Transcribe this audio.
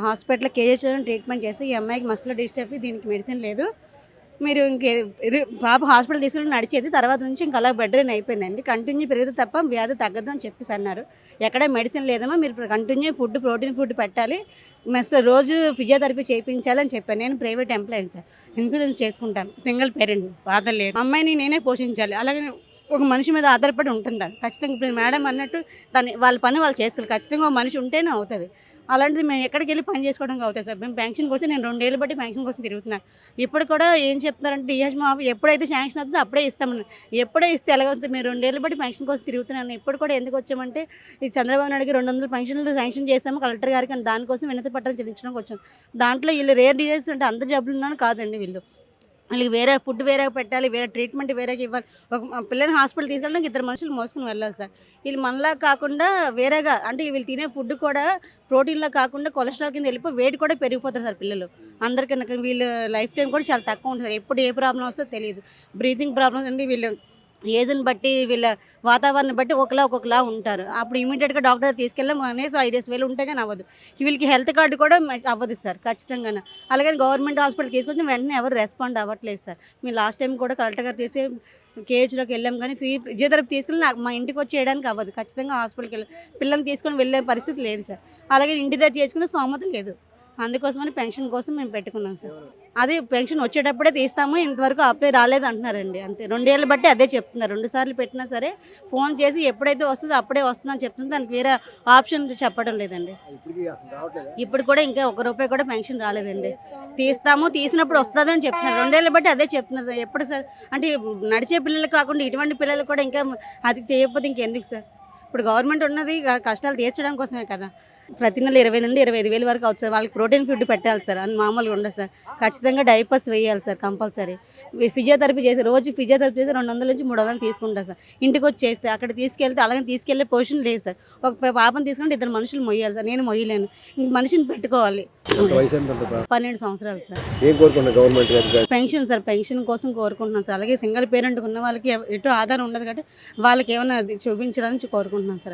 హాస్పిటల్లో కేజీహెచ్లో ట్రీట్మెంట్ చేసి ఈ అమ్మాయికి మస్కులర్ డిస్ట్రఫీ, దీనికి మెడిసిన్ లేదు, మీరు ఇది పాప హాస్పిటల్ తీసుకెళ్ళి నడిచేది, తర్వాత నుంచి ఇంకా అలా బెడ్ రైన్ అయిపోయిందండి, కంటిన్యూ పెరుగుతుంది తప్ప వ్యాధి తగ్గదు అని చెప్పేసి అన్నారు. ఎక్కడ మెడిసిన్ లేదమ్మా, మీరు కంటిన్యూ ఫుడ్, ప్రోటీన్ ఫుడ్ పెట్టాలి, మెస్లో రోజు ఫిజియోథెరపీ చేయించాలని చెప్పాను. నేను ప్రైవేట్ ఎంప్లాయీ సార్, ఇన్సూరెన్స్ చేసుకుంటాను, సింగిల్ పేరెంట్, బాధ లేదు, అమ్మాయిని నేనే పోషించాలి. అలాగే ఒక మనిషి మీద ఆధారపడి ఉంటుంది అది ఖచ్చితంగా. ఇప్పుడు మేడం అన్నట్టు వాళ్ళ పని వాళ్ళు చేసుకోవాలి, ఖచ్చితంగా ఒక మనిషి ఉంటేనే అవుతుంది. అలాంటిది మేము ఎక్కడికి వెళ్ళి పని చేసుకోవడానికి అవుతుంది సార్. మేము పెన్షన్ కోసం నేను 2 ఏళ్ళు బట్టి పెన్షన్ కోసం తిరుగుతున్నాను. ఇప్పుడు కూడా ఏం చెప్తున్నారంటే డిహెచ్ మాఫ్ ఎప్పుడైతే శాంక్షన్ అవుతుందో అప్పుడే ఇస్తామని, ఎప్పుడే ఇస్తే ఎలాగవుతుంది, మేము 2 ఏళ్ళు బట్టి పెన్షన్ కోసం తిరుగుతున్నాను. ఇప్పుడు కూడా ఎందుకు వచ్చామంటే ఈ చంద్రబాబు నాయుడుకి 200 పెన్షన్లు శాంక్షన్ చేస్తాము కలెక్టర్ గారికి అని, దానికోసం వినతి పత్రం చెల్లించడానికి వచ్చాను. దాంట్లో వీళ్ళు రేర్ డిజీజ్ అంటే అంత జబ్బులు ఉన్నాను కాదండి, వీళ్ళకి వేరే ఫుడ్ వేరేగా పెట్టాలి, వేరే ట్రీట్మెంట్ వేరేగా ఇవ్వాలి. ఒక పిల్లల్ని హాస్పిటల్ తీసుకెళ్ళడానికి 2 మనుషులు మోసుకుని వెళ్ళాలి సార్. వీళ్ళు మనలా కాకుండా వేరేగా, అంటే వీళ్ళు తినే ఫుడ్ కూడా ప్రోటీన్లో కాకుండా కొలెస్ట్రాల్ కింద వెళ్ళిపోయి వెయిట్ కూడా పెరిగిపోతారు సార్ పిల్లలు. అందరికన్నా వీళ్ళ లైఫ్ టైం కూడా చాలా తక్కువ ఉంటుంది. ఎప్పుడు ఏ ప్రాబ్లం వస్తుందో తెలియదు. బ్రీతింగ్ ప్రాబ్లమ్స్ అండి, వీళ్ళు ఏజ్ని బట్టి, వీళ్ళ వాతావరణం బట్టి ఒక్కొక్కలా ఉంటారు. అప్పుడు ఇమీడియట్గా డాక్టర్ తీసుకెళ్ళాం అనేసి 5,000 వేలు ఉంటే కానీ అవ్వదు. వీళ్ళకి హెల్త్ కార్డు కూడా అవ్వదు సార్ ఖచ్చితంగా. అలాగే గవర్నమెంట్ హాస్పిటల్ తీసుకొచ్చి వెంటనే ఎవరు రెస్పాండ్ అవ్వట్లేదు సార్. మేము లాస్ట్ టైం కూడా కలెక్టర్ గారు తీసి కేహెచ్లోకి వెళ్ళాం, కానీ ఫిజియోథెరపీ తీసుకెళ్ళి నాకు మా ఇంటికి వచ్చి చేయడానికి అవ్వదు. ఖచ్చితంగా హాస్పిటల్కి వెళ్ళి పిల్లల్ని తీసుకొని వెళ్ళే పరిస్థితి లేదు సార్. అలాగే ఇంటి దగ్గర చేసుకునే స్తోమత లేదు. అందుకోసమని పెన్షన్ కోసం మేము పెట్టుకున్నాం సార్. అది పెన్షన్ వచ్చేటప్పుడే తీస్తాము, ఇంతవరకు అప్లై రాలేదు అంటున్నారండి. అంతే 2 ఏళ్ళు బట్టి అదే చెప్తున్నారు. 2 సార్లు పెట్టినా సరే ఫోన్ చేసి ఎప్పుడైతే వస్తుందో అప్పుడే వస్తుందని చెప్తుంది, దానికి వేరే ఆప్షన్ చెప్పడం లేదండి. ఇప్పుడు కూడా ఇంకా ₹1 కూడా పెన్షన్ రాలేదండి. తీస్తాము, తీసినప్పుడు వస్తుంది అని చెప్తున్నారు. 2 ఏళ్ళు బట్టి అదే చెప్తున్నారు సార్. ఎప్పుడు సార్ అంటే నడిచే పిల్లలు కాకుండా ఇటువంటి పిల్లలు కూడా ఇంకా అది చేయకపోతే ఇంకెందుకు సార్? ఇప్పుడు గవర్నమెంట్ ఉన్నది కష్టాలు తీర్చడం కోసమే కదా. ప్రతి నెల 20 నుండి 25 వేలు వరకు అవుతుంది సార్. వాళ్ళకి ప్రోటీన్ ఫుడ్ పెట్టాలి సార్, అని మామూలుగా ఉండదు సార్. ఖచ్చితంగా డైపర్స్ వేయాలి సార్ కంపల్సరీ. ఫిజియోథెరపీ చేసి రోజు ఫిజియోథెరపీ చేసి 200 నుంచి 300 తీసుకుంటారు సార్. ఇంటికి వచ్చి చేస్తే అక్కడ తీసుకెళ్తే అలాగే తీసుకెళ్లే పొజిషన్ లేదు సార్. ఒక పాపను తీసుకుంటే 2 మనుషులు మొయ్యాలి సార్, నేను మొయ్యలేను, ఇంక మనిషిని పెట్టుకోవాలి. 12 సంవత్సరాలు సార్. పెన్షన్ సార్, పెన్షన్ కోసం కోరుకుంటున్నాను సార్. అలాగే సింగిల్ పేరెంట్ ఉన్న వాళ్ళకి ఎటు ఆధారం ఉండదు కాబట్టి వాళ్ళకి ఏమైనా చూపించాలని కోరుకుంటున్నాను సార్.